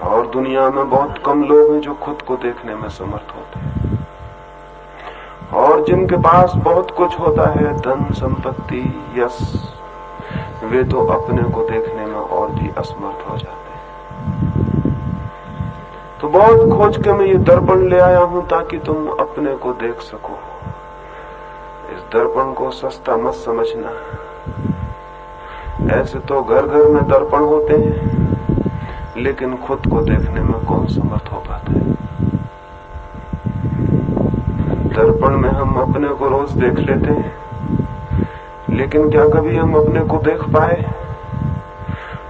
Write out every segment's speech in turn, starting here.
और दुनिया में बहुत कम लोग हैं जो खुद को देखने में समर्थ होते हैं। और जिनके पास बहुत कुछ होता है, धन, संपत्ति, यश, वे तो अपने को देखने में और भी असमर्थ हो जाते हैं। तो बहुत खोज के मैं ये दर्पण ले आया हूं ताकि तुम अपने को देख सको। इस दर्पण को सस्ता मत समझना। ऐसे तो घर घर में दर्पण होते हैं, लेकिन खुद को देखने में कौन समर्थ हो पाता है। दर्पण में हम अपने को रोज देख लेते हैं, लेकिन क्या कभी हम अपने को देख पाए?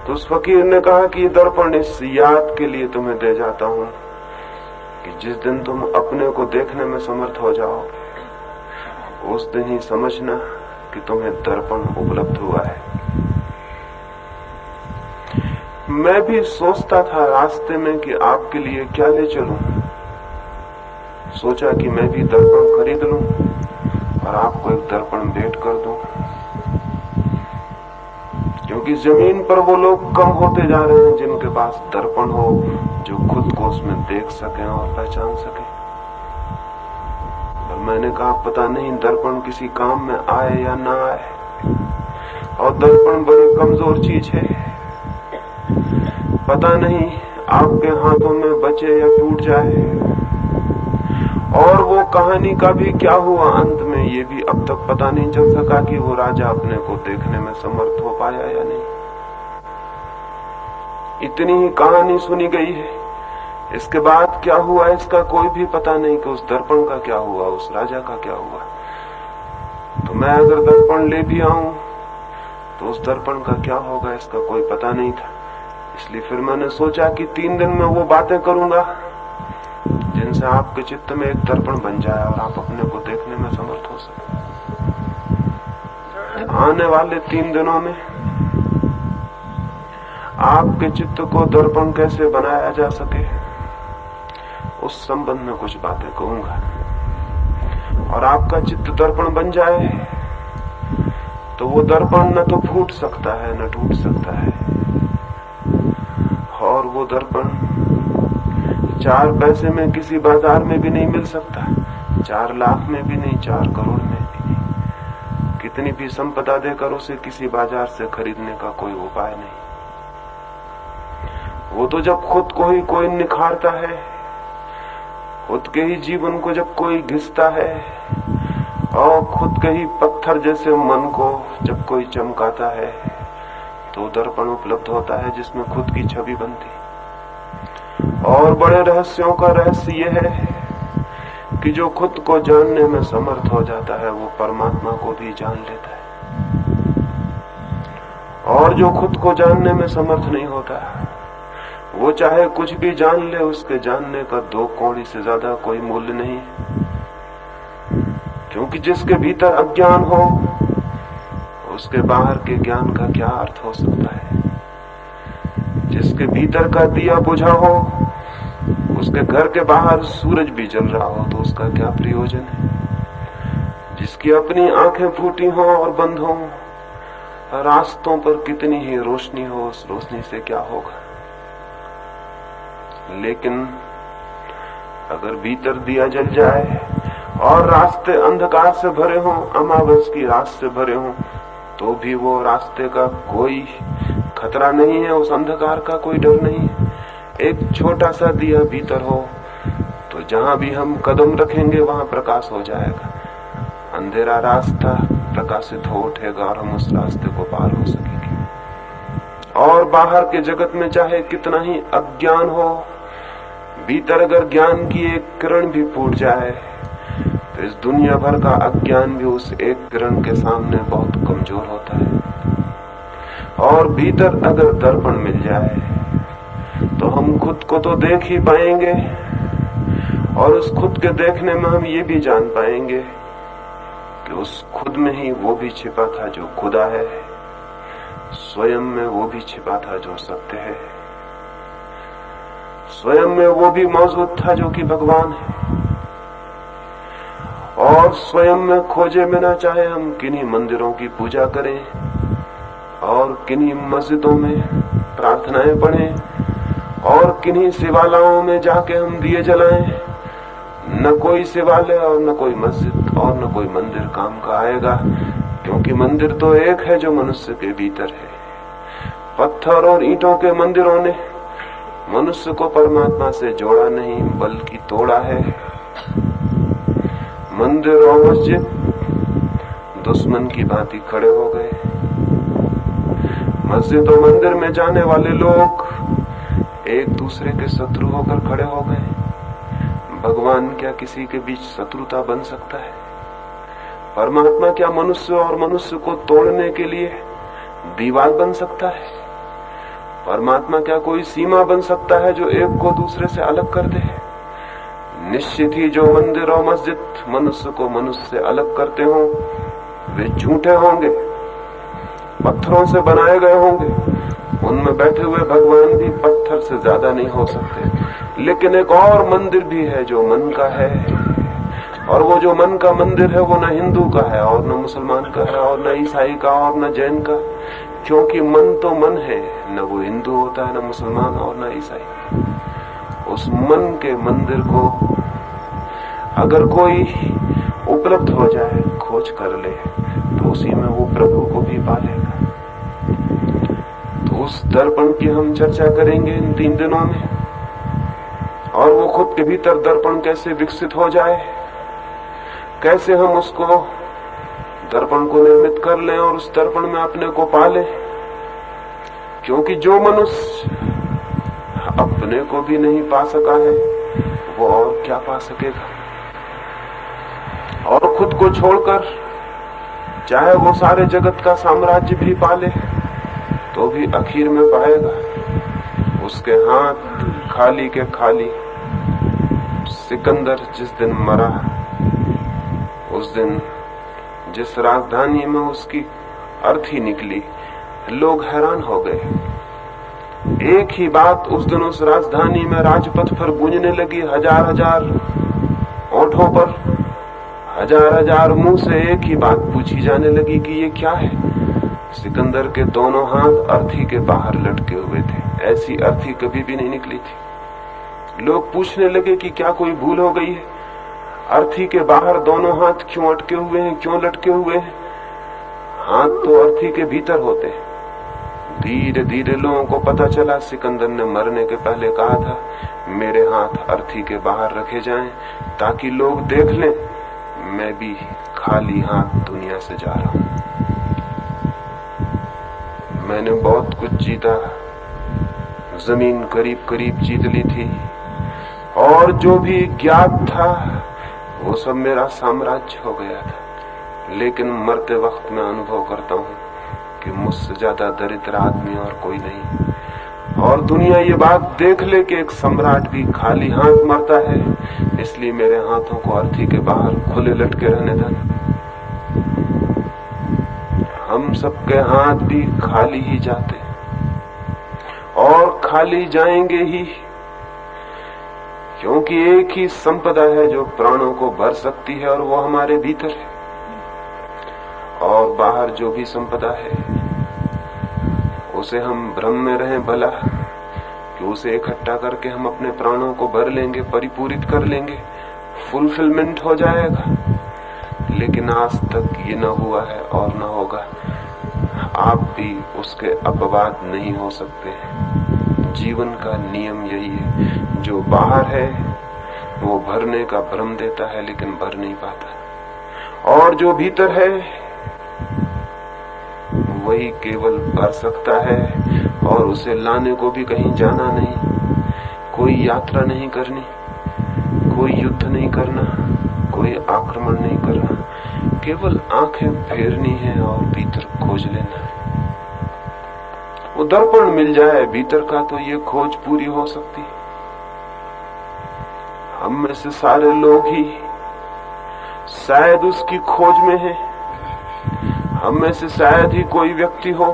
तो उस फकीर ने कहा कि ये दर्पण इस याद के लिए तुम्हें दे जाता हूं कि जिस दिन तुम अपने को देखने में समर्थ हो जाओ, उस दिन ही समझना कि तुम्हें दर्पण उपलब्ध हुआ है। मैं भी सोचता था रास्ते में कि आपके लिए क्या ले चलूं। सोचा कि मैं भी दर्पण खरीद लूं और आपको एक दर्पण भेंट कर दूं, क्योंकि जमीन पर वो लोग कम होते जा रहे हैं जिनके पास दर्पण हो, जो खुद को उसमें देख सकें और पहचान सकें। और मैंने कहा पता नहीं दर्पण किसी काम में आए या ना आए, और दर्पण बड़ी कमजोर चीज है। पता नहीं आपके हाथों में बचे या टूट जाए। और वो कहानी का भी क्या हुआ अंत में, ये भी अब तक पता नहीं चल सका कि वो राजा अपने को देखने में समर्थ हो पाया या नहीं। इतनी ही कहानी सुनी गई है। इसके बाद क्या हुआ इसका कोई भी पता नहीं कि उस दर्पण का क्या हुआ, उस राजा का क्या हुआ। तो मैं अगर दर्पण ले भी आऊं तो उस दर्पण का क्या होगा इसका कोई पता नहीं था। इसलिए फिर मैंने सोचा कि 3 दिन में वो बातें करूंगा जिनसे आपके चित्त में एक दर्पण बन जाए और आप अपने को देखने में समर्थ हो सके। आने वाले 3 दिनों में आपके चित्त को दर्पण कैसे बनाया जा सके, उस संबंध में कुछ बातें कहूंगा। और आपका चित्त दर्पण बन जाए तो वो दर्पण न तो फूट सकता है न टूट सकता है। और वो दर्पण 4 पैसे में किसी बाजार में भी नहीं मिल सकता, 4 लाख में भी नहीं, 4 करोड़ में भी नहीं। कितनी भी संपदा देकर उसे किसी बाजार से खरीदने का कोई उपाय नहीं। वो तो जब खुद को ही कोई निखारता है, खुद के ही जीवन को जब कोई घिसता है, और खुद के ही पत्थर जैसे मन को जब कोई चमकाता है, तो दर्पण उपलब्ध होता है जिसमें खुद की छवि बनती। और बड़े रहस्यों का रहस्य यह है कि जो खुद को जानने में समर्थ हो जाता है वो परमात्मा को भी जान लेता है। और जो खुद को जानने में समर्थ नहीं होता, वो चाहे कुछ भी जान ले, उसके जानने का 2 कौड़ी से ज्यादा कोई मूल्य नहीं। क्योंकि जिसके भीतर अज्ञान हो, उसके बाहर के ज्ञान का क्या अर्थ हो सकता है। जिसके भीतर का दिया बुझा हो, उसके घर के बाहर सूरज भी जल रहा हो तो उसका क्या प्रयोजन है। जिसकी अपनी आंखें फूटी हो और बंद हो, रास्तों पर कितनी ही रोशनी हो, उस रोशनी से क्या होगा। लेकिन अगर भीतर दिया जल जाए और रास्ते अंधकार से भरे हों, अमावस की रात से भरे हों, तो भी वो रास्ते का कोई खतरा नहीं है, उस अंधकार का कोई डर नहीं है। एक छोटा सा दिया भीतर हो तो जहां भी हम कदम रखेंगे वहां प्रकाश हो जाएगा। अंधेरा रास्ता प्रकाशित हो उठेगा और हम उस रास्ते को पार हो सकेंगे। और बाहर के जगत में चाहे कितना ही अज्ञान हो, भीतर अगर ज्ञान की एक किरण भी फूट जाए तो इस दुनिया भर का अज्ञान भी उस एक किरण के सामने बहुत कमजोर होता है। और भीतर अगर दर्पण मिल जाए तो हम खुद को तो देख ही पाएंगे, और उस खुद के देखने में हम ये भी जान पाएंगे कि उस खुद में ही वो भी छिपा था जो खुदा है, स्वयं में वो भी छिपा था जो सत्य है, स्वयं में वो भी मौजूद था जो कि भगवान है। और स्वयं में खोजे बिना चाहे हम किन्हीं मंदिरों की पूजा करें और किन्हीं मस्जिदों में प्रार्थनाएं पढ़ें और किन्हीं शिवालयों में जाके हम दिए जलाएं, न कोई शिवालय और न कोई मस्जिद और न कोई मंदिर काम का आएगा, क्योंकि मंदिर तो एक है जो मनुष्य के भीतर है। पत्थर और ईंटों के मंदिरों ने मनुष्य को परमात्मा से जोड़ा नहीं बल्कि तोड़ा है। मंदिर और मस्जिद दुश्मन की भांति खड़े हो गए। मस्जिद और मंदिर में जाने वाले लोग एक दूसरे के शत्रु होकर खड़े हो गए। भगवान क्या किसी के बीच शत्रुता बन सकता है? परमात्मा क्या मनुष्य और मनुष्य को तोड़ने के लिए दीवार बन सकता है? परमात्मा क्या कोई सीमा बन सकता है जो एक को दूसरे से अलग कर दे? निश्चित ही जो मंदिर और मस्जिद मनुष्य को मनुष्य से अलग करते हों वे झूठे होंगे, पत्थरों से बनाए गए होंगे। उनमें बैठे हुए भगवान भी पत्थर से ज्यादा नहीं हो सकते। लेकिन एक और मंदिर भी है जो मन का है, और वो जो मन का मंदिर है वो न हिंदू का है और न मुसलमान का है और न ईसाई का और न जैन का, क्योंकि मन तो मन है, न वो हिंदू होता है न मुसलमान और न ईसाई। उस मन के मंदिर को अगर कोई उपलब्ध हो जाए, खोज कर ले, तो उसी में वो प्रभु को भी पा लेगा। तो उस दर्पण की हम चर्चा करेंगे इन 3 दिनों में, और वो खुद के भीतर दर्पण कैसे विकसित हो जाए, कैसे हम उसको दर्पण को निर्मित कर लें और उस दर्पण में अपने को पा लें। क्योंकि जो मनुष्य अपने को भी नहीं पा सका है वो और क्या पा सकेगा? और खुद को छोड़कर चाहे वो सारे जगत का साम्राज्य भी पाले तो भी आखिर में पाएगा उसके हाथ खाली के खाली। सिकंदर जिस दिन मरा, उस दिन जिस राजधानी में उसकी अर्थी निकली, लोग हैरान हो गए। एक ही बात उस दिन उस राजधानी में राजपथ पर गूंजने लगी। हजार हजार ओठों पर, हजार हजार मुंह से एक ही बात पूछी जाने लगी कि ये क्या है? सिकंदर के दोनों हाथ अर्थी के बाहर लटके हुए थे। ऐसी अर्थी कभी भी नहीं निकली थी। लोग पूछने लगे कि क्या कोई भूल हो गई है? अर्थी के बाहर दोनों हाथ क्यों अटके हुए हैं, क्यों लटके हुए हैं? हाथ तो अर्थी के भीतर होते हैं। धीरे धीरे लोगों को पता चला। सिकंदर ने मरने के पहले कहा था, मेरे हाथ अर्थी के बाहर रखे जाएं ताकि लोग देख लें मैं भी खाली हाथ दुनिया से जा रहा हूं। मैंने बहुत कुछ जीता, जमीन करीब करीब जीत ली थी, और जो भी ज्ञात था वो सब मेरा साम्राज्य हो गया था। लेकिन मरते वक्त मैं अनुभव करता हूं कि मुझसे ज्यादा दरिद्र आदमी और कोई नहीं। और दुनिया ये बात देख ले कि एक सम्राट भी खाली हाथ मरता है, इसलिए मेरे हाथों को अर्थी के बाहर खुले लटके रहने देना। हम सबके हाथ भी खाली ही जाते और खाली जाएंगे ही, क्योंकि एक ही संपदा है जो प्राणों को भर सकती है और वो हमारे भीतर है। और बाहर जो भी संपदा है उसे हम भ्रम में रहें भला कि उसे इकट्ठा करके हम अपने प्राणों को भर लेंगे, परिपूरित कर लेंगे, फुलफिलमेंट हो जाएगा। लेकिन आज तक ये न हुआ है और न होगा। आप भी उसके अपवाद नहीं हो सकते। जीवन का नियम यही है, जो बाहर है वो भरने का भ्रम देता है लेकिन भर नहीं पाता, और जो भीतर है वही केवल भर सकता है। और उसे लाने को भी कहीं जाना नहीं, कोई यात्रा नहीं करनी, कोई युद्ध नहीं करना, कोई आक्रमण नहीं करना, केवल आंखें फेरनी है और भीतर खोज लेना है। वो दर्पण मिल जाए भीतर का तो ये खोज पूरी हो सकती। हम में से सारे लोग ही शायद उसकी खोज में हैं। हम में से शायद ही कोई व्यक्ति हो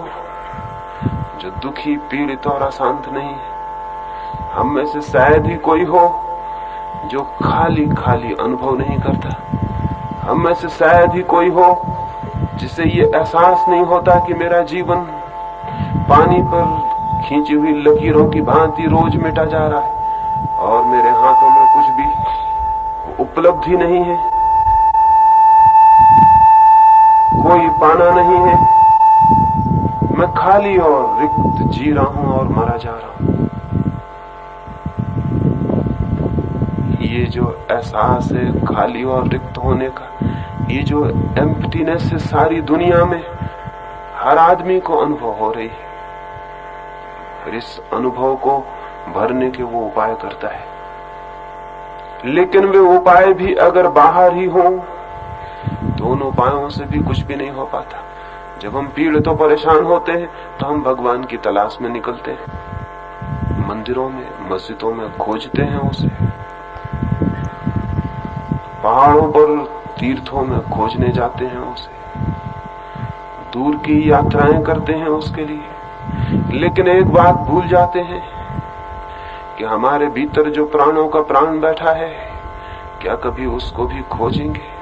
जो दुखी, पीड़ित और अशांत नहीं है। हम में से शायद ही कोई हो जो खाली खाली अनुभव नहीं करता। हम में से शायद ही कोई हो जिसे ये एहसास नहीं होता कि मेरा जीवन पानी पर खींची हुई लकीरों की भांति रोज मिटा जा रहा है और मेरे हाथों में कुछ भी उपलब्धि नहीं है, कोई पाना नहीं है। मैं खाली और रिक्त जी रहा हूं और मरा जा रहा हूं। ये जो एहसास है खाली और रिक्त होने का, ये जो एम्प्टीनेस है सारी दुनिया में हर आदमी को अनुभव हो रही है। फिर इस अनुभव को भरने के वो उपाय करता है, लेकिन वे उपाय भी अगर बाहर ही हों तो उन उपायों से भी कुछ भी नहीं हो पाता। जब हम पीड़ित तो परेशान होते हैं तो हम भगवान की तलाश में निकलते हैं, मंदिरों में मस्जिदों में खोजते हैं उसे, पहाड़ों पर तीर्थों में खोजने जाते हैं उसे, दूर की यात्राएं करते हैं उसके लिए। लेकिन एक बात भूल जाते हैं कि हमारे भीतर जो प्राणों का प्राण बैठा है, क्या कभी उसको भी खोजेंगे?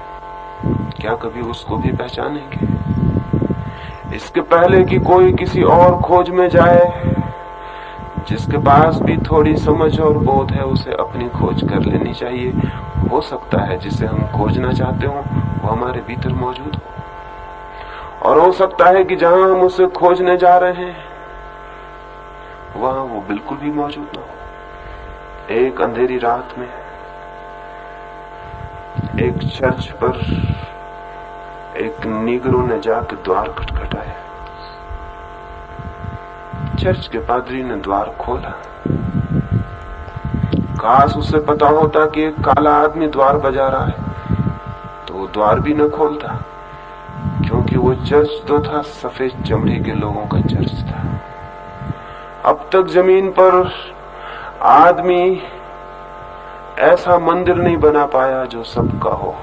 क्या कभी उसको भी पहचानेंगे? इसके पहले कि कोई किसी और खोज में जाए, जिसके पास भी थोड़ी समझ और बोध है उसे अपनी खोज कर लेनी चाहिए। हो सकता है जिसे हम खोजना चाहते हो वो हमारे भीतर मौजूद हो, और हो सकता है कि जहां हम उसे खोजने जा रहे हैं वहां वो बिल्कुल भी मौजूद ना हो। एक अंधेरी रात में एक चर्च पर एक नीगरो ने जाकर द्वार खटखटाया। चर्च के पादरी ने द्वार खोला। काश उसे पता होता कि एक काला आदमी द्वार बजा रहा है तो वो द्वार भी न खोलता, क्योंकि वो चर्च तो था सफेद चमड़ी के लोगों का चर्च था। अब तक जमीन पर आदमी ऐसा मंदिर नहीं बना पाया जो सबका हो,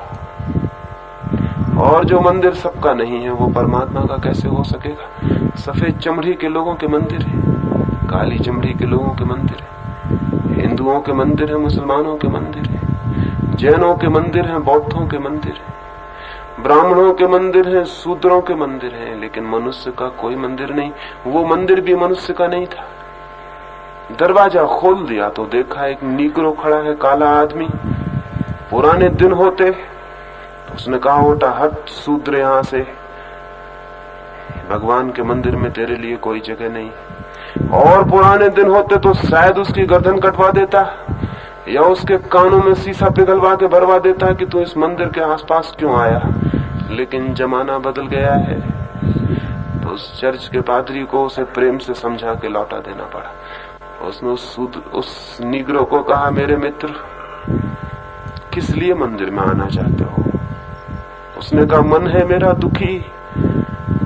और जो मंदिर सबका नहीं है वो परमात्मा का कैसे हो सकेगा? सफेद चमड़ी के लोगों के मंदिर है, काली चमड़ी के लोगों के मंदिर है, हिंदुओं के मंदिर है, मुसलमानों के मंदिर है, जैनों के मंदिर है, बौद्धों के मंदिर है, ब्राह्मणों के मंदिर है, शूद्रों के मंदिर है, लेकिन मनुष्य का कोई मंदिर नहीं। वो मंदिर भी मनुष्य का नहीं था। दरवाजा खोल दिया तो देखा एक नीगरो खड़ा है, काला आदमी। पुराने दिन होते तो उसने कहा होता, हट शूद्र, यहां से, भगवान के मंदिर में तेरे लिए कोई जगह नहीं। और पुराने दिन होते तो शायद उसकी गर्दन कटवा देता या उसके कानों में शीशा पिघलवा के भरवा देता कि तू इस मंदिर के आसपास क्यों आया। लेकिन जमाना बदल गया है तो उस चर्च के पादरी को उसे प्रेम से समझा के लौटा देना पड़ा। उसने उस नीगरो को कहा, मेरे मित्र, किस लिए मंदिर में आना चाहते हो? उसने कहा, मन है मेरा दुखी,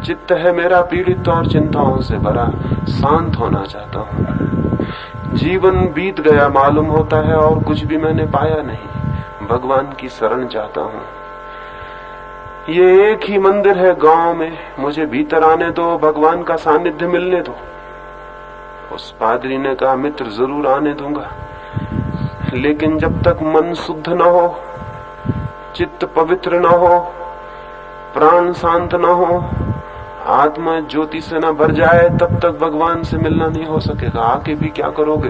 चित्त है मेरा पीड़ित और चिंताओं से भरा, शांत होना चाहता हूँ। जीवन बीत गया मालूम होता है और कुछ भी मैंने पाया नहीं, भगवान की शरण चाहता हूँ। ये एक ही मंदिर है गांव में, मुझे भीतर आने दो, भगवान का सानिध्य मिलने दो। उस पादरी ने कहा, मित्र, जरूर आने दूंगा, लेकिन जब तक मन शुद्ध न हो, चित्त पवित्र न हो, प्राण शांत न हो, आत्मा ज्योति से न भर जाए, तब तक भगवान से मिलना नहीं हो सकेगा। आके भी क्या करोगे?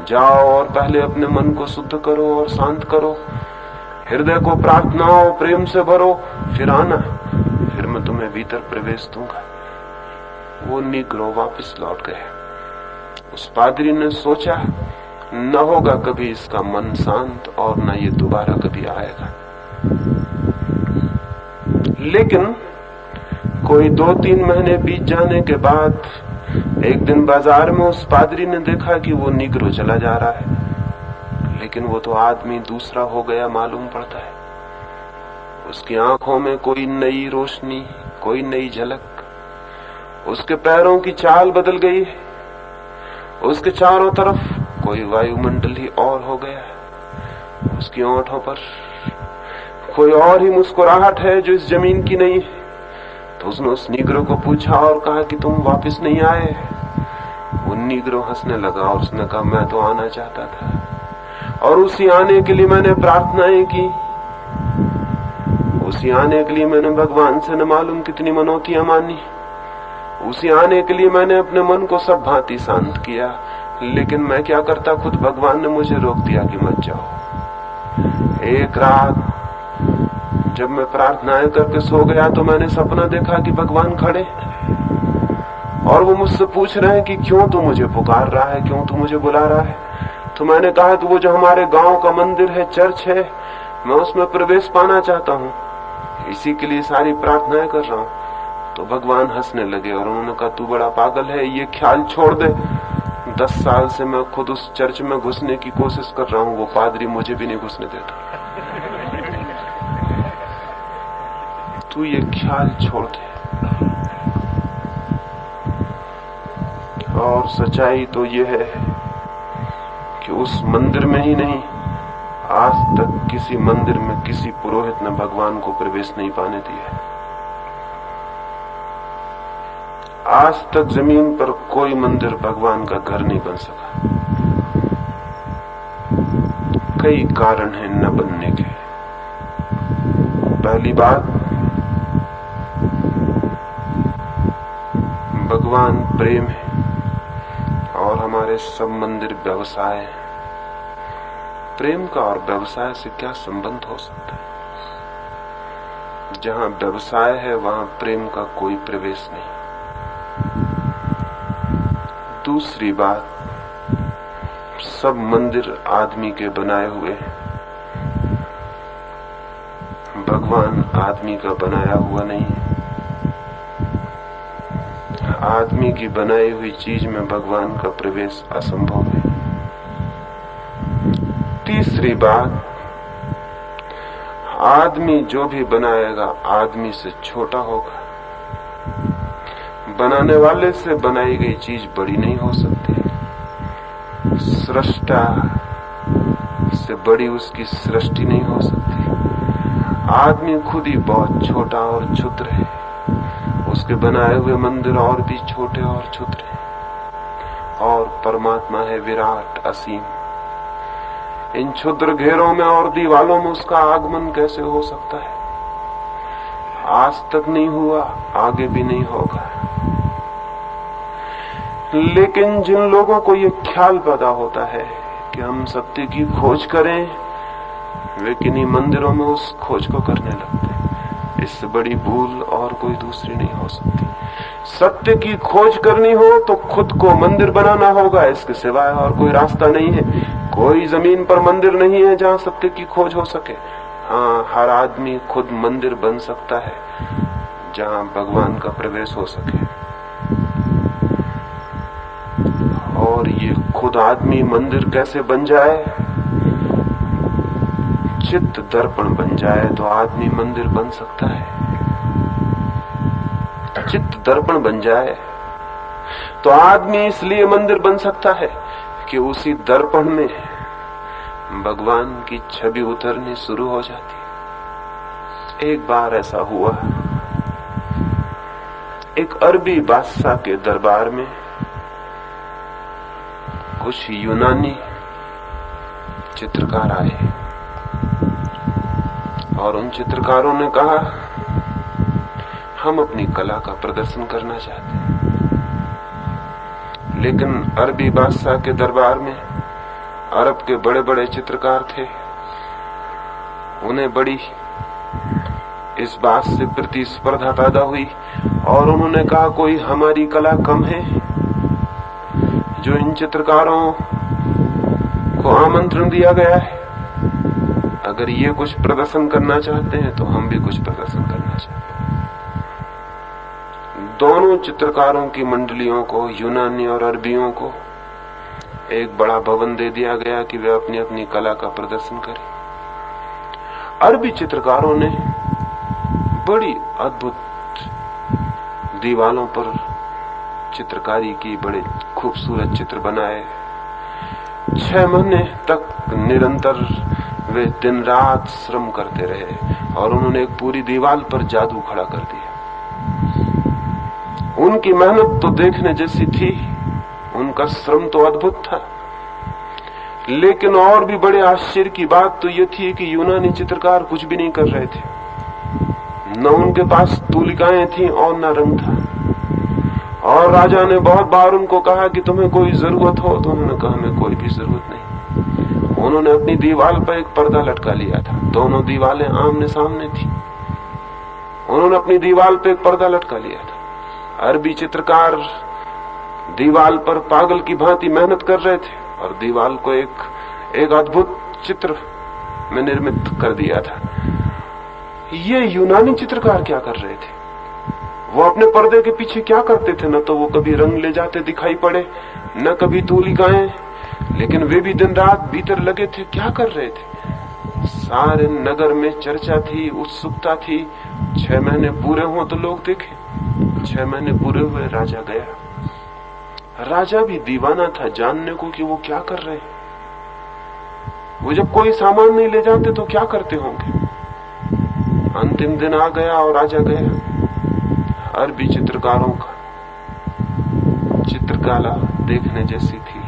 जाओ और पहले अपने मन को शुद्ध करो और शांत करो, हृदय को प्रार्थनाओं प्रेम से भरो, फिर आना, फिर मैं तुम्हें भीतर प्रवेश दूंगा। वो नीगरो वापस लौट गए। उस पादरी ने सोचा, न होगा कभी इसका मन शांत और न ये दोबारा कभी आएगा। लेकिन कोई 2-3 महीने बीत जाने के बाद एक दिन बाजार में उस पादरी ने देखा कि वो नीगरो चला जा रहा है, लेकिन वो तो आदमी दूसरा हो गया मालूम पड़ता है। उसकी आंखों में कोई नई रोशनी, कोई नई झलक, उसके पैरों की चाल बदल गई है, उसके चारों तरफ कोई वायुमंडल ही और हो गया है, उसकी होंठों पर कोई और ही मुस्कुराहट है जो इस जमीन की नहीं है। तो उसने उस नीगरो को पूछा और कहा कि तुम वापस नहीं आए? वो नीगरो हंसने लगा और उसने कहा, मैं तो आना चाहता था और उसी आने के लिए मैंने प्रार्थनाएं की, उसी आने के लिए मैंने भगवान से न मालूम कितनी मनौतियां मानी, उसी आने के लिए मैंने अपने मन को सब भांति शांत किया, लेकिन मैं क्या करता, खुद भगवान ने मुझे रोक दिया कि मत जाओ। एक रात जब मैं प्रार्थनाएं करके सो गया तो मैंने सपना देखा कि भगवान खड़े और वो मुझसे पूछ रहे हैं कि क्यों तू मुझे पुकार रहा है, क्यों तू मुझे बुला रहा है। तो मैंने कहा तो वो जो हमारे गांव का मंदिर है, चर्च है, मैं उसमें प्रवेश पाना चाहता हूँ, इसी के लिए सारी प्रार्थनाएं कर रहा हूँ। तो भगवान हंसने लगे और उन्होंने कहा तू बड़ा पागल है, ये ख्याल छोड़ दे। 10 साल से मैं खुद उस चर्च में घुसने की कोशिश कर रहा हूँ, वो पादरी मुझे भी नहीं घुसने देता। तू ये ख्याल छोड़ दे। और सच्चाई तो ये है कि उस मंदिर में ही नहीं, आज तक किसी मंदिर में किसी पुरोहित ने भगवान को प्रवेश नहीं पाने दिया। आज तक जमीन पर कोई मंदिर भगवान का घर नहीं बन सका। कई कारण हैं न बनने के। पहली बात, भगवान प्रेम है और हमारे सब मंदिर व्यवसाय है। प्रेम का और व्यवसाय से क्या संबंध हो सकता है? जहां व्यवसाय है वहां प्रेम का कोई प्रवेश नहीं। दूसरी बात, सब मंदिर आदमी के बनाए हुए हैं, भगवान आदमी का बनाया हुआ नहीं है। आदमी की बनाई हुई चीज में भगवान का प्रवेश असंभव है। तीसरी बात, आदमी जो भी बनाएगा आदमी से छोटा होगा। बनाने वाले से बनाई गई चीज बड़ी नहीं हो सकती। सृष्टा से बड़ी उसकी सृष्टि नहीं हो सकती। आदमी खुद ही बहुत छोटा और क्षुद्र है, उसके बनाए हुए मंदिर और भी छोटे और क्षुद्र हैं। और परमात्मा है विराट, असीम। इन क्षुद्र घेरों में और दीवालों में उसका आगमन कैसे हो सकता है? आज तक नहीं हुआ, आगे भी नहीं होगा। लेकिन जिन लोगों को ये ख्याल पैदा होता है कि हम सत्य की खोज करें, वे किन्हीं मंदिरों में उस खोज को करने लगते हैं। इससे बड़ी भूल और कोई दूसरी नहीं हो सकती। सत्य की खोज करनी हो तो खुद को मंदिर बनाना होगा, इसके सिवाय और कोई रास्ता नहीं है। कोई जमीन पर मंदिर नहीं है जहां सत्य की खोज हो सके। हाँ, हर आदमी खुद मंदिर बन सकता है जहां भगवान का प्रवेश हो सके। और ये खुद आदमी मंदिर कैसे बन जाए? चित्त दर्पण बन जाए तो आदमी मंदिर बन सकता है। चित्त दर्पण बन जाए तो आदमी इसलिए मंदिर बन सकता है कि उसी दर्पण में भगवान की छवि उतरनी शुरू हो जाती। एक बार ऐसा हुआ, एक अरबी बादशाह के दरबार में कुछ यूनानी चित्रकार आए और उन चित्रकारों ने कहा हम अपनी कला का प्रदर्शन करना चाहते हैं। लेकिन अरबी बादशाह के दरबार में अरब के बड़े बड़े चित्रकार थे। उन्हें बड़ी इस बात से प्रतिस्पर्धा पैदा हुई और उन्होंने कहा कोई हमारी कला कम है जो इन चित्रकारों को आमंत्रण दिया गया है? अगर ये कुछ प्रदर्शन करना चाहते हैं तो हम भी कुछ प्रदर्शन करना चाहते हैं। दोनों चित्रकारों की मंडलियों को, यूनानी और अरबियों को, एक बड़ा भवन दे दिया गया कि वे अपनी अपनी कला का प्रदर्शन करें। अरबी चित्रकारों ने बड़ी अद्भुत दीवालों पर चित्रकारी की, बड़े खूबसूरत चित्र बनाए। 6 महीने तक निरंतर वे दिन रात श्रम करते रहे और उन्होंने एक पूरी दीवार पर जादू खड़ा कर दिया। उनकी मेहनत तो देखने जैसी थी, उनका श्रम तो अद्भुत था। लेकिन और भी बड़े आश्चर्य की बात तो यह थी कि यूनानी चित्रकार कुछ भी नहीं कर रहे थे। न उनके पास तूलिकाएं थी और न रंग था। और राजा ने बहुत बार उनको कहा कि तुम्हें कोई जरूरत हो, तो उन्होंने कहा हमें कोई भी जरूरत नहीं। उन्होंने अपनी दीवार पर एक पर्दा लटका लिया था, दोनों दीवारें आमने सामने थी। उन्होंने अपनी दीवार पर एक पर्दा लटका लिया था। अरबी चित्रकार दीवार पर पागल की भांति मेहनत कर रहे थे और दीवार को एक अद्भुत चित्र में निर्मित कर दिया था। ये यूनानी चित्रकार क्या कर रहे थे? वो अपने पर्दे के पीछे क्या करते थे? न तो वो कभी रंग ले जाते दिखाई पड़े, न कभी तूलिकाएं, लेकिन वे भी दिन रात भीतर लगे थे। क्या कर रहे थे? सारे नगर में चर्चा थी, उत्सुकता थी। 6 महीने पूरे हो तो लोग देखें। 6 महीने पूरे हुए, राजा गया। राजा भी दीवाना था जानने को कि वो क्या कर रहे हैं। वो जब कोई सामान नहीं ले जाते तो क्या करते होंगे। अंतिम दिन आ गया और राजा गया। अरबी चित्रकारों का चित्रकला देखने जैसी थी।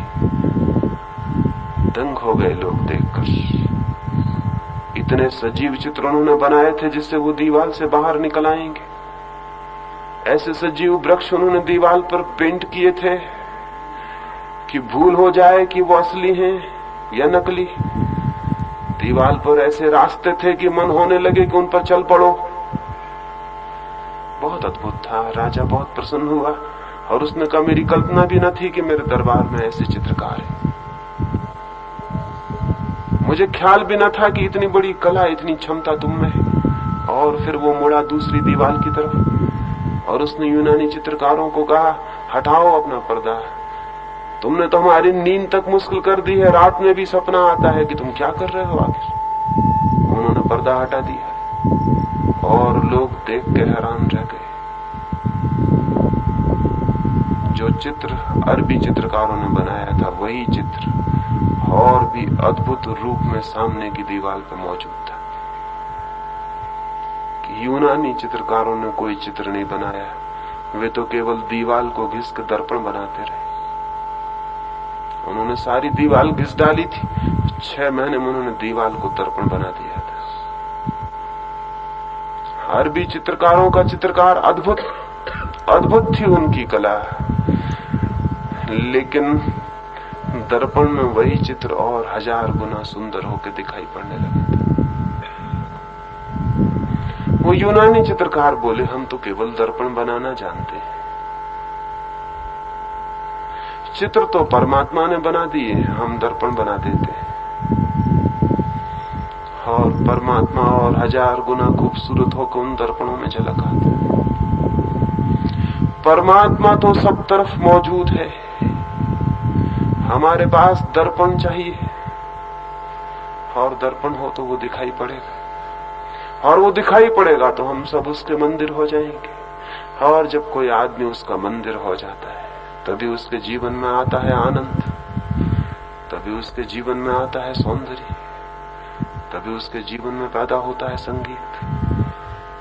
दंग हो गए लोग देखकर। इतने सजीव चित्र उन्होंने बनाए थे जिससे वो दीवार से बाहर निकल आएंगे। ऐसे सजीव वृक्ष उन्होंने दीवार पर पेंट किए थे कि भूल हो जाए कि वो असली हैं या नकली। दीवार पर ऐसे रास्ते थे कि मन होने लगे कि उन पर चल पड़ो। बहुत अद्भुत था। राजा बहुत प्रसन्न हुआ और उसने कहा मेरी कल्पना भी न थी कि मेरे दरबार में ऐसे चित्रकार हैं। मुझे ख्याल भी न था कि इतनी बड़ी कला, इतनी क्षमता तुम में है। और फिर वो मुड़ा दूसरी दीवार की तरफ और उसने यूनानी चित्रकारों को कहा हटाओ अपना पर्दा, तुमने तो हमारी नींद तक मुश्किल कर दी है। रात में भी सपना आता है कि तुम क्या कर रहे हो आखिर। उन्होंने पर्दा हटा दिया और लोग देख के हैरान रह गए। जो चित्र अरबी चित्रकारों ने बनाया था वही चित्र और भी अद्भुत रूप में सामने की दीवार पर मौजूद था। कि यूनानी चित्रकारों ने कोई चित्र नहीं बनाया, वे तो केवल दीवार को घिस के दर्पण बनाते रहे। उन्होंने सारी दीवार घिस डाली थी। 6 महीने में उन्होंने दीवार को दर्पण बना दिया था। अरबी चित्रकारों का चित्रकार अद्भुत थी उनकी कला, लेकिन दर्पण में वही चित्र और 1000 गुना सुंदर होकर दिखाई पड़ने लगा था। वो यूनानी चित्रकार बोले हम तो केवल दर्पण बनाना जानते हैं, चित्र तो परमात्मा ने बना दिए, हम दर्पण बना देते हैं। और परमात्मा और 1000 गुना खूबसूरत होकर उन दर्पणों में झलक आता है। परमात्मा तो सब तरफ मौजूद है, हमारे पास दर्पण चाहिए। और दर्पण हो तो वो दिखाई पड़ेगा, और वो दिखाई पड़ेगा तो हम सब उसके मंदिर हो जाएंगे। और जब कोई आदमी उसका मंदिर हो जाता है तभी उसके जीवन में आता है आनंद, तभी उसके जीवन में आता है सौंदर्य, तभी उसके जीवन में पैदा होता है संगीत,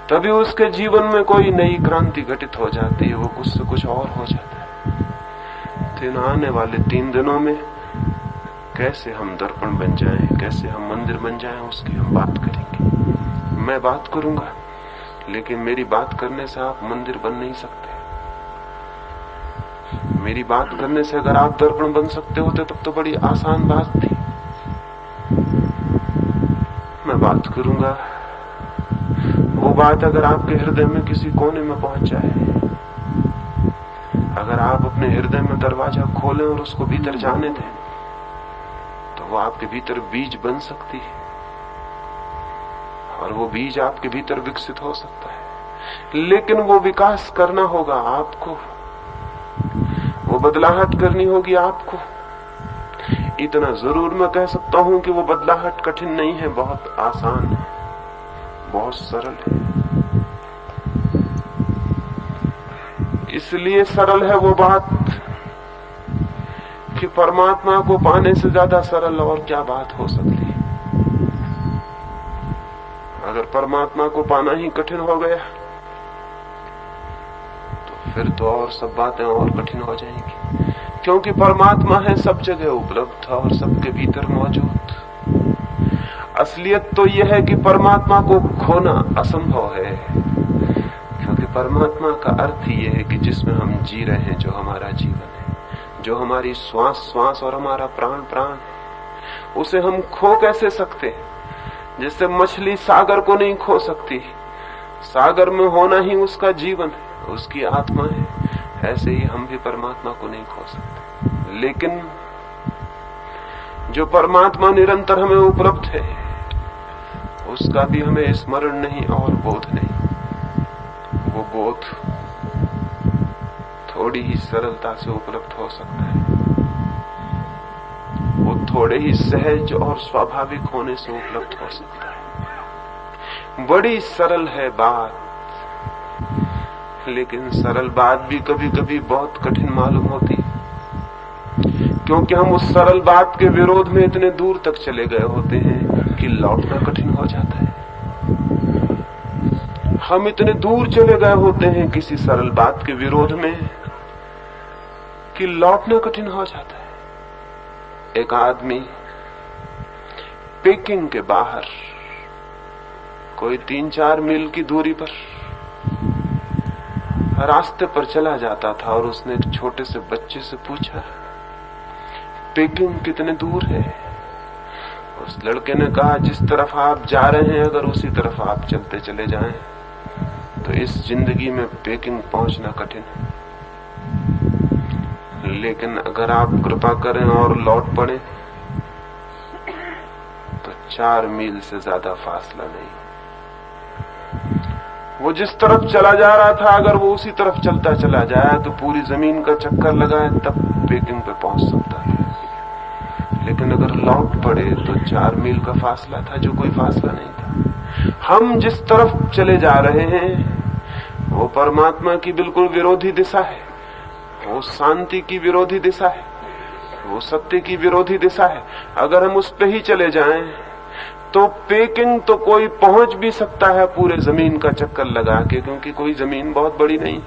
तभी उसके जीवन में कोई नई क्रांति घटित हो जाती है, वो कुछ से कुछ और हो जाता है। तो इन आने वाले 3 दिनों में कैसे हम दर्पण बन जाएं, कैसे हम मंदिर बन जाएं, उसकी हम बात करेंगे। मैं बात करूंगा, लेकिन मेरी बात करने से आप मंदिर बन नहीं सकते। मेरी बात करने से अगर आप दर्पण बन सकते होते तब तो बड़ी आसान बात थी। मैं बात करूंगा, वो बात अगर आपके हृदय में किसी कोने में पहुंच जाए, अगर आप अपने हृदय में दरवाजा खोलें और उसको भीतर जाने दें, तो वो आपके भीतर बीज बन सकती है और वो बीज आपके भीतर विकसित हो सकता है। लेकिन वो विकास करना होगा आपको, वो बदलाहट करनी होगी आपको। इतना जरूर मैं कह सकता हूं कि वो बदलाहट कठिन नहीं है, बहुत आसान है, बहुत सरल है। इसलिए सरल है वो बात कि परमात्मा को पाने से ज्यादा सरल और क्या बात हो सकती है। अगर परमात्मा को पाना ही कठिन हो गया तो फिर तो और सब बातें और कठिन हो जाएंगी, क्योंकि परमात्मा है सब जगह उपलब्ध और सबके भीतर मौजूद। असलियत तो यह है कि परमात्मा को खोना असंभव है, क्योंकि परमात्मा का अर्थ ये है कि जिसमें हम जी रहे हैं, जो हमारा जीवन है, जो हमारी श्वास श्वास और हमारा प्राण प्राण है, उसे हम खो कैसे सकते हैं? जैसे मछली सागर को नहीं खो सकती, सागर में होना ही उसका जीवन है, उसकी आत्मा है, ऐसे ही हम भी परमात्मा को नहीं खो सकते। लेकिन जो परमात्मा निरंतर हमें उपलब्ध है, उसका भी हमें स्मरण नहीं और बोध नहीं। वो बोध थोड़ी ही सरलता से उपलब्ध हो सकता है, वो थोड़े ही सहज और स्वाभाविक होने से उपलब्ध हो सकता है। बड़ी सरल है बात, लेकिन सरल बात भी कभी कभी बहुत कठिन मालूम होती, क्योंकि हम उस सरल बात के विरोध में इतने दूर तक चले गए होते हैं कि लौटना कठिन हो जाता है। हम इतने दूर चले गए होते हैं किसी सरल बात के विरोध में कि लौटना कठिन हो जाता है। एक आदमी पेकिंग के बाहर कोई 3-4 मील की दूरी पर रास्ते पर चला जाता था और उसने एक छोटे से बच्चे से पूछा, पेकिंग कितने दूर है? उस लड़के ने कहा, जिस तरफ आप जा रहे हैं अगर उसी तरफ आप चलते चले जाएं तो इस जिंदगी में पेकिंग पहुंचना कठिन है, लेकिन अगर आप कृपा करें और लौट पड़े तो 4 मील से ज्यादा फासला नहीं। वो जिस तरफ चला जा रहा था, अगर वो उसी तरफ चलता चला जाए तो पूरी जमीन का चक्कर लगाए तब पेकिंग पे पहुंच सकता था, लेकिन अगर लौट पड़े तो 4 मील का फासला था, जो कोई फासला नहीं था। हम जिस तरफ चले जा रहे हैं वो परमात्मा की बिल्कुल विरोधी दिशा है, वो शांति की विरोधी दिशा है, वो सत्य की विरोधी दिशा है। अगर हम उस पे ही चले जाएं तो पेकिंग तो कोई पहुंच भी सकता है पूरे जमीन का चक्कर लगा के, क्योंकि कोई जमीन बहुत बड़ी नहीं,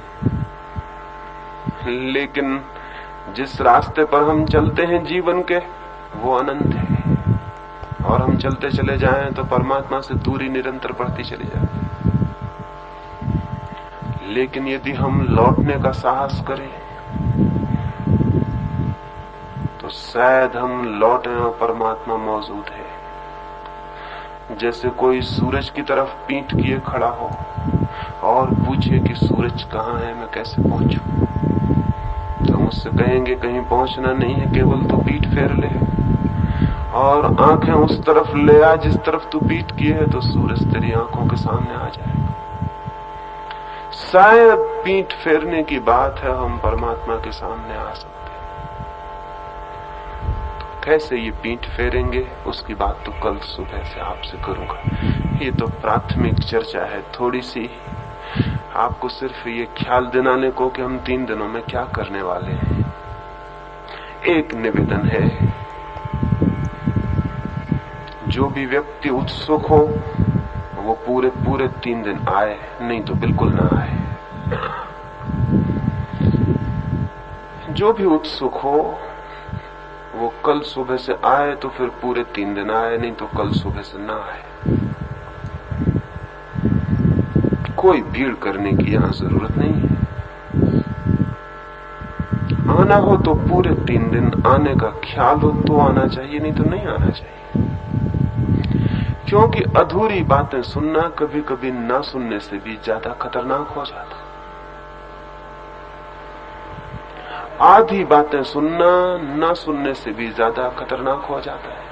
लेकिन जिस रास्ते पर हम चलते हैं जीवन के, वो अनंत है, और हम चलते चले जाएं तो परमात्मा से दूरी निरंतर बढ़ती चली जाती। लेकिन यदि हम लौटने का साहस करें तो शायद हम लौटें और परमात्मा मौजूद है। जैसे कोई सूरज की तरफ पीठ किए खड़ा हो और पूछे कि सूरज कहाँ है, मैं कैसे पहुंचूं? तो हम उससे कहेंगे कहीं पहुंचना नहीं है, केवल तू पीठ फेर ले और आंखें उस तरफ ले आ जिस तरफ तू पीठ किए है, तो सूरज तेरी आंखों के सामने आ जाएगा। शायद पीठ फेरने की बात है, हम परमात्मा के सामने आ सकते हैं। कैसे ये पीठ फेरेंगे उसकी बात तो कल सुबह से आपसे करूंगा। ये तो प्राथमिक चर्चा है, थोड़ी सी आपको सिर्फ ये ख्याल दिलाने को कि हम 3 दिनों में क्या करने वाले हैं। एक निवेदन है, जो भी व्यक्ति उत्सुक हो वो पूरे 3 दिन आए, नहीं तो बिल्कुल ना आए। जो भी उत्सुक हो वो कल सुबह से आए तो फिर पूरे 3 दिन आए, नहीं तो कल सुबह से ना आए। कोई भीड़ करने की यहां जरूरत नहीं है। आना हो तो पूरे 3 दिन आने का ख्याल हो तो आना चाहिए, नहीं तो नहीं आना चाहिए। क्योंकि अधूरी बातें सुनना कभी कभी ना सुनने से भी ज्यादा खतरनाक हो जाता। आधी बातें सुनना ना सुनने से भी ज्यादा खतरनाक हो जाता है।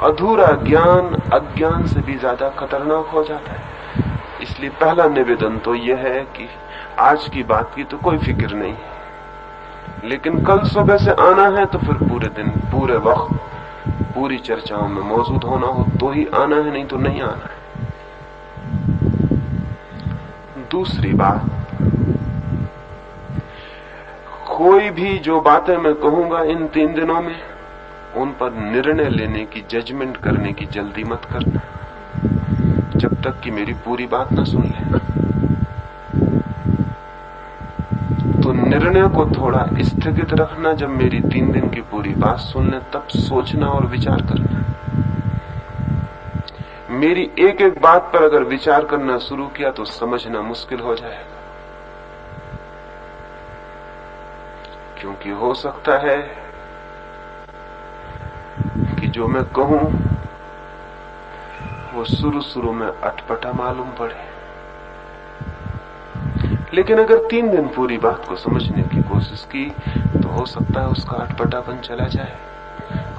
अधूरा ज्ञान अज्ञान से भी ज्यादा खतरनाक हो जाता है। इसलिए पहला निवेदन तो यह है कि आज की बात की तो कोई फिक्र नहीं, लेकिन कल सुबह से आना है तो फिर पूरे दिन, पूरे वक्त, पूरी चर्चाओं में मौजूद होना हो तो ही आना है, नहीं तो नहीं आना है। दूसरी बात, कोई भी जो बातें मैं कहूंगा इन 3 दिनों में, उन पर निर्णय लेने की, जजमेंट करने की जल्दी मत करना जब तक कि मेरी पूरी बात ना सुन लेना। तो निर्णय को थोड़ा स्थगित रखना, जब मेरी 3 दिन की पूरी बात सुन ले तब सोचना और विचार करना। मेरी एक एक बात पर अगर विचार करना शुरू किया तो समझना मुश्किल हो जाएगा। क्योंकि हो सकता है कि जो मैं कहूं वो शुरू में अटपटा मालूम पड़े, लेकिन अगर 3 दिन पूरी बात को समझने की कोशिश की तो हो सकता है उसका अटपटापन चला जाए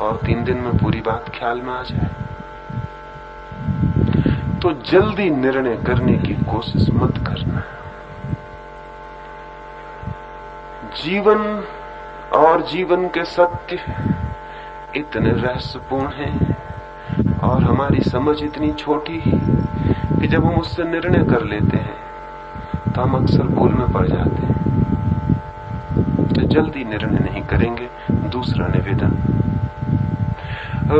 और 3 दिन में पूरी बात ख्याल में आ जाए। तो जल्दी निर्णय करने की कोशिश मत करना। जीवन और जीवन के सत्य इतने रहस्यपूर्ण हैं और हमारी समझ इतनी छोटी है कि जब हम उससे निर्णय कर लेते हैं तो हम अक्सर भूल में पड़ जाते हैं। तो जल्दी निर्णय नहीं करेंगे। दूसरा निवेदन,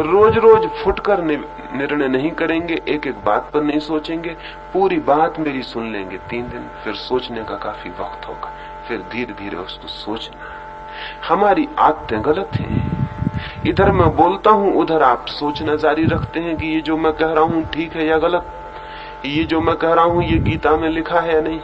रोज रोज फुटकर निर्णय नहीं करेंगे, एक एक बात पर नहीं सोचेंगे। पूरी बात मेरी सुन लेंगे 3 दिन, फिर सोचने का काफी वक्त होगा, फिर धीरे धीरे उसको सोचना। हमारी आदतें गलत हैं। इधर मैं बोलता हूं, उधर आप सोचना जारी रखते हैं कि ये जो मैं कह रहा हूं ठीक है या गलत, ये जो मैं कह रहा हूं ये गीता में लिखा है या नहीं,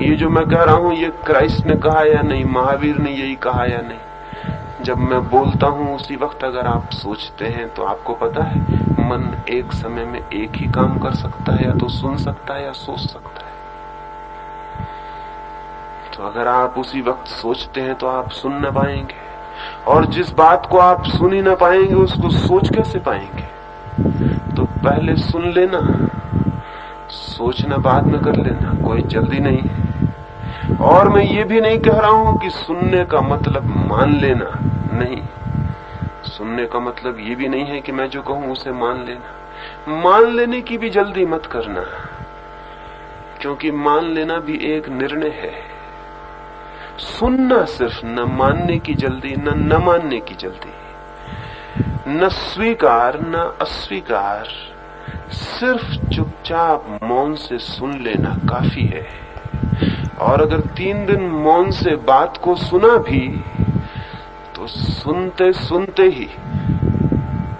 ये जो मैं कह रहा हूं ये क्राइस्ट ने कहा या नहीं, महावीर ने यही कहा या नहीं। जब मैं बोलता हूं उसी वक्त अगर आप सोचते हैं तो आपको पता है मन एक समय में एक ही काम कर सकता है, या तो सुन सकता है या सोच सकता है। तो अगर आप उसी वक्त सोचते हैं तो आप सुन न पाएंगे, और जिस बात को आप सुन ही ना पाएंगे उसको सोच कैसे पाएंगे। तो पहले सुन लेना, सोचना बाद में कर लेना, कोई जल्दी नहीं। और मैं ये भी नहीं कह रहा हूं कि सुनने का मतलब मान लेना, नहीं। सुनने का मतलब ये भी नहीं है कि मैं जो कहूं उसे मान लेना। मान लेने की भी जल्दी मत करना, क्योंकि मान लेना भी एक निर्णय है। सुनना सिर्फ, न मानने की जल्दी, न मानने की जल्दी, न स्वीकार न अस्वीकार, सिर्फ चुपचाप मौन से सुन लेना काफी है। और अगर 3 दिन मौन से बात को सुना भी तो सुनते सुनते ही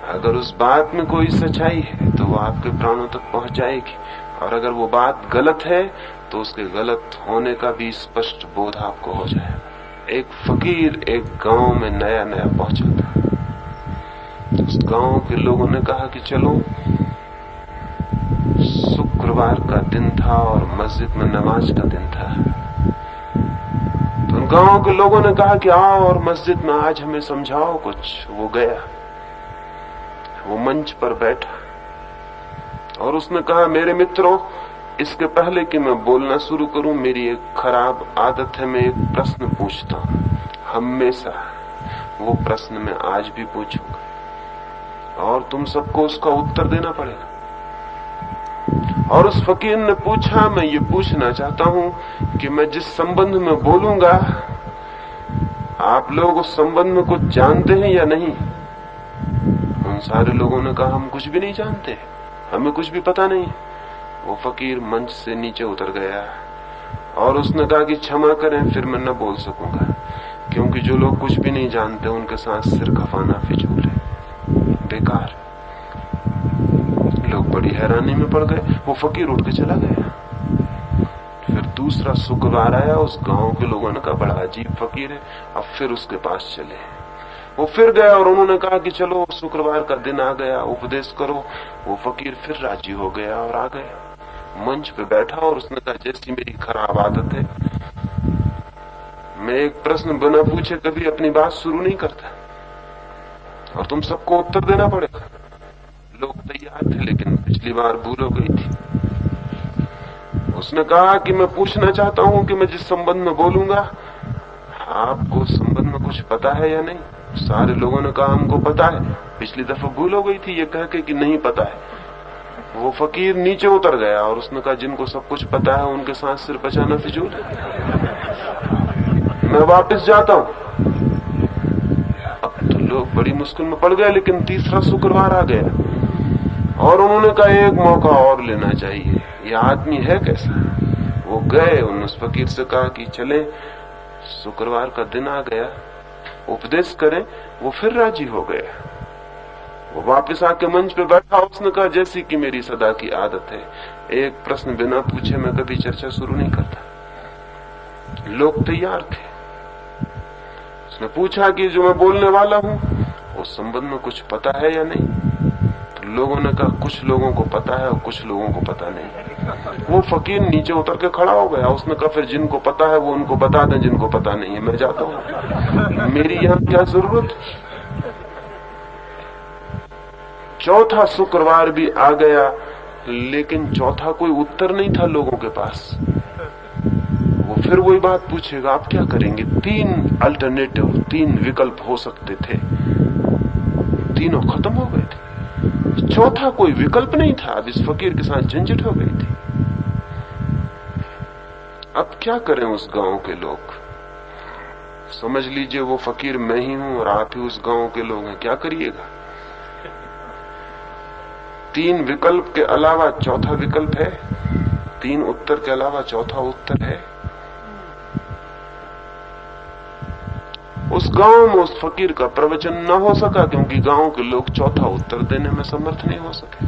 अगर उस बात में कोई सच्चाई है तो वो आपके प्राणों तक पहुंच जाएगी, और अगर वो बात गलत है तो उसके गलत होने का भी स्पष्ट बोध आपको हो जाएगा। एक फकीर एक गांव में नया नया पहुंचा था। उस गांव के लोगों ने कहा कि चलो, शुक्रवार का दिन था और मस्जिद में नमाज का दिन था। तो उन गांव के लोगों ने कहा कि आओ और मस्जिद में आज हमें समझाओ कुछ। वो गया, वो मंच पर बैठा और उसने कहा, मेरे मित्रों, इसके पहले कि मैं बोलना शुरू करूं, मेरी एक खराब आदत है, मैं एक प्रश्न पूछता हूं हमेशा। वो प्रश्न मैं आज भी पूछूंगा और तुम सबको उसका उत्तर देना पड़ेगा। और उस फकीर ने पूछा, मैं ये पूछना चाहता हूं कि मैं जिस संबंध में बोलूंगा आप लोग उस संबंध में कुछ जानते हैं या नहीं। उन सारे लोगों ने कहा, हम कुछ भी नहीं जानते, हमें कुछ भी पता नहीं। वो फकीर मंच से नीचे उतर गया और उसने कहा कि क्षमा करें, फिर मैं न बोल सकूंगा, क्योंकि जो लोग कुछ भी नहीं जानते उनके साथ सिर खपाना फिजूल है, बेकार। लोग बड़ी हैरानी में पड़ गए। वो फकीर उठ के चला गया। फिर दूसरा शुक्रवार आया। उस गांव के लोगों ने कहा, बड़ा अजीब फकीर है, अब फिर उसके पास चले। वो फिर गया और उन्होंने कहा कि चलो, शुक्रवार का दिन आ गया, उपदेश करो। वो फकीर फिर राजी हो गया और आ गया, मंच पे बैठा और उसने कहा, जैसी मेरी खराब आदत है, मैं एक प्रश्न बिना पूछे कभी अपनी बात शुरू नहीं करता और तुम सबको उत्तर देना पड़ेगा। लोग तैयार थे, लेकिन पिछली बार भूल हो गई थी। उसने कहा कि मैं पूछना चाहता हूं कि मैं जिस संबंध में बोलूंगा आपको संबंध में कुछ पता है या नहीं। सारे लोगों ने कहा, हमको पता है, पिछली दफा भूल हो गई थी ये कह के कि नहीं पता है। वो फकीर नीचे उतर गया और उसने कहा, जिनको सब कुछ पता है उनके साथ सिर बचाना फिजूल है, मैं वापस जाता हूं। अब तो लोग बड़ी मुश्किल में पड़ गए, लेकिन तीसरा शुक्रवार आ गया और उन्होंने कहा, एक मौका और लेना चाहिए, ये आदमी है कैसा। वो गए, उन्होंने उस फकीर से कहा कि चले, शुक्रवार का दिन आ गया, उपदेश करें। वो फिर राजी हो गया। वो वापस आके मंच पे बैठा। उसने कहा, जैसी कि मेरी सदा की आदत है, एक प्रश्न बिना पूछे मैं कभी चर्चा शुरू नहीं करता। लोग तैयार थे। उसने पूछा कि जो मैं बोलने वाला हूं उस संबंध में कुछ पता है या नहीं। तो लोगों ने कहा कुछ लोगों को पता है और कुछ लोगों को पता नहीं। वो फकीर नीचे उतर के खड़ा हो गया। उसने कहा फिर जिनको पता है वो उनको बता दें, जिनको पता नहीं है मैं जाता हूं, मेरी यहां क्या जरूरत। चौथा शुक्रवार भी आ गया, लेकिन चौथा कोई उत्तर नहीं था लोगों के पास। वो फिर वही बात पूछेगा, आप क्या करेंगे। 3 अल्टरनेटिव, 3 विकल्प हो सकते थे, तीनों खत्म हो गए थे। चौथा कोई विकल्प नहीं था। अब इस फकीर के साथ झंझट हो गई थी। अब क्या करें उस गांव के लोग। समझ लीजिए वो फकीर मैं ही हूं और आप ही उस गांव के लोग हैं, क्या करिएगा। 3 विकल्प के अलावा चौथा विकल्प है, 3 उत्तर के अलावा चौथा उत्तर है। उस गांव में उस फकीर का प्रवचन न हो सका क्योंकि गांव के लोग चौथा उत्तर देने में समर्थ नहीं हो सके।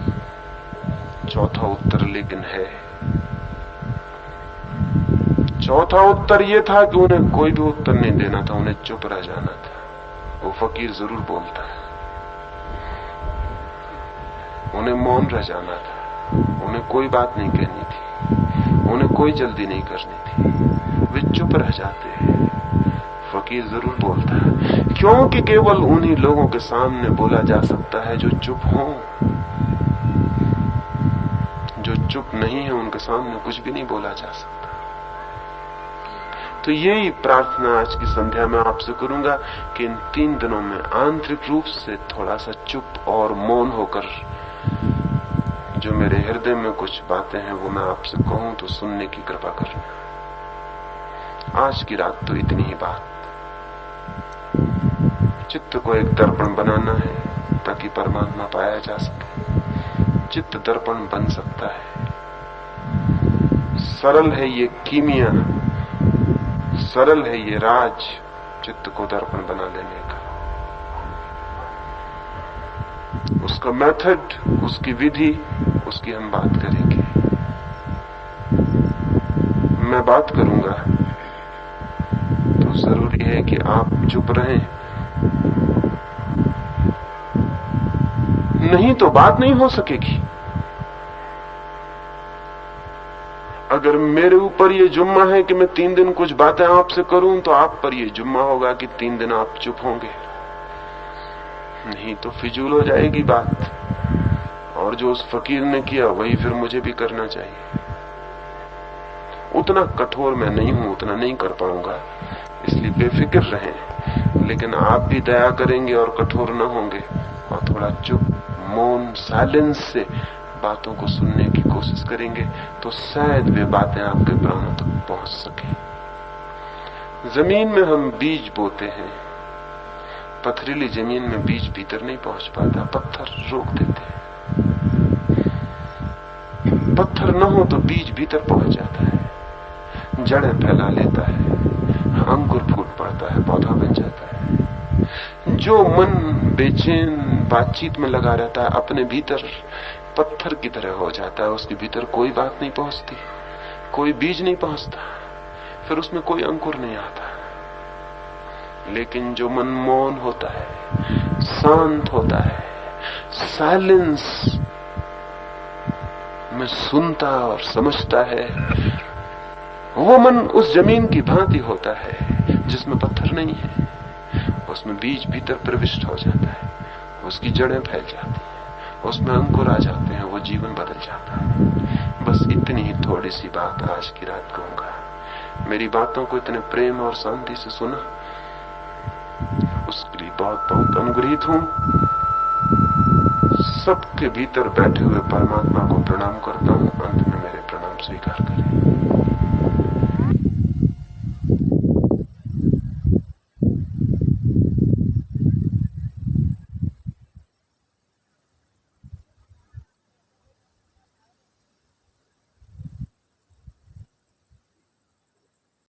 चौथा उत्तर लेकिन है। चौथा उत्तर यह था कि उन्हें कोई भी उत्तर नहीं देना था, उन्हें चुप रह जाना था। वो फकीर जरूर बोलता है, उन्हें मौन रह जाना था। उन्हें कोई बात नहीं कहनी थी, उन्हें कोई जल्दी नहीं करनी थी, वे चुप रह जाते। फकीर जरूर बोलता है क्योंकि केवल उन्हीं लोगों के सामने बोला जा सकता है जो चुप हों। जो चुप नहीं है उनके सामने कुछ भी नहीं बोला जा सकता। तो यही प्रार्थना आज की संध्या में आपसे करूंगा कि इन 3 दिनों में आंतरिक रूप से थोड़ा सा चुप और मौन होकर जो मेरे हृदय में कुछ बातें हैं वो मैं आपसे कहूं तो सुनने की कृपा करना। आज की रात तो इतनी ही बात। चित्त को एक दर्पण बनाना है ताकि परमात्मा पाया जा सके। चित्त दर्पण बन सकता है। सरल है ये कीमिया, सरल है ये राज चित्त को दर्पण बना लेने का। उसका मेथड, उसकी विधि, उसकी हम बात करेंगे। मैं बात करूंगा तो जरूरी है कि आप चुप रहें, नहीं तो बात नहीं हो सकेगी। अगर मेरे ऊपर ये जुम्मा है कि मैं 3 दिन कुछ बातें आपसे करूं तो आप पर ये जुम्मा होगा कि 3 दिन आप चुप होंगे, नहीं तो फिजूल हो जाएगी बात। और जो उस फकीर ने किया वही फिर मुझे भी करना चाहिए। उतना कठोर मैं नहीं हूं, उतना नहीं कर पाऊंगा, इसलिए बेफिक्र रहें। लेकिन आप भी दया करेंगे और कठोर न होंगे और थोड़ा चुप, मौन, साइलेंस से बातों को सुनने की कोशिश करेंगे तो शायद वे बातें आपके प्राणों तक पहुंच सके। जमीन में हम बीज बोते हैं, पथरीली जमीन में बीज भीतर नहीं पहुंच पाता, पत्थर रोक देते हैं। पत्थर न हो तो बीज भीतर पहुंच जाता है, जड़ें फैला लेता है, अंकुर फूट पड़ता है, पौधा बन जाता है। जो मन बेचैन बातचीत में लगा रहता है अपने भीतर पत्थर की तरह हो जाता है। उसके भीतर कोई बात नहीं पहुंचती, कोई बीज नहीं पहुंचता, फिर उसमें कोई अंकुर नहीं आता। लेकिन जो मन मौन होता है, शांत होता है, साइलेंस में सुनता और समझता है, वो मन उस जमीन की भांति होता है जिसमें पत्थर नहीं है। उसमें बीज भीतर प्रविष्ट हो जाता है, उसकी जड़ें फैल जाती हैं, उसमें अंकुर आ जाते हैं, वो जीवन बदल जाता है। बस इतनी ही थोड़ी सी बात आज की रात कहूंगा। मेरी बातों को इतने प्रेम और शांति से सुना, उसके लिए बहुत बहुत अनुग्रहित हूं। सबके भीतर बैठे हुए परमात्मा को प्रणाम करता हूं। अंत में मेरे प्रणाम स्वीकार करें।